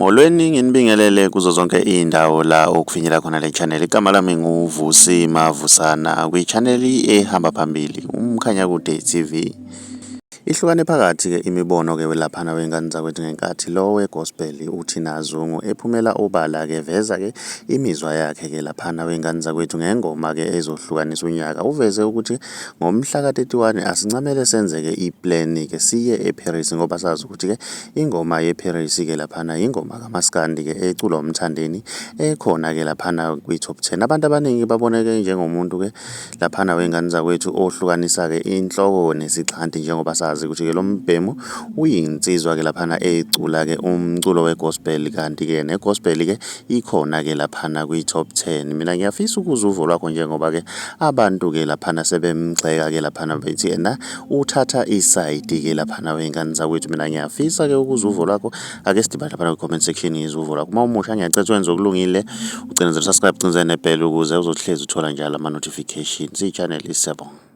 Molweni nginibingelele kuzo zonke iy'ndawo la okufinyelela khona le channel. Igama lami nguVusi Mavusana kwi-channel ehamba phambili uMkhanyakude TV. Ihlukane phakathi-ke imibono-ke laphana wengane zakwethu ngenkathi lo we-gospel uThina Zungu ephumela obala-ke veza-ke imizwa yakhe-ke laphana wengane zakwethu ngengoma-ke ezohlukanisa unyaka. Uveze ukuthi ngomhla ka-31 asincamele senze-ke i-plan-ke siye eParis ngoba sazi ukuthi-ke ingoma yeParis-ke laphana ingoma kaMaskandi-ke eculwa umthandeni ekhona-ke laphana kwi-top 10. Abantu abaningi baboneke njengomuntu-ke laphana wengane zakwethu ohlukanisa-ke inhloko nesixhanti njengoba sazi ukuthi-ke lo mbhemu uyinsizwa-ke laphana ecula-ke umculo we-gospel, kanti-ke ne-gospel-ke ikhona-ke laphana kwi-top 10. Mina ngiyafisa ukuzwa uvo lwakho njengoba-ke abantu-ke laphana sebemgxeka-ke laphana bethi yena uthatha isayidi-ke laphana wengane zakwethu. Mina ngiyafisa-ke ukuzwa uvo lwakho. Ake sidibane laphana kwi-comment section ngizwe uvo lwakho. Uma umusha ngiyacela wenze okulungile, ucinezele subscribe, ucinezele nebhele ukuze uzohlezi uthola njalo ama-notifications. I-channel isiyabonga.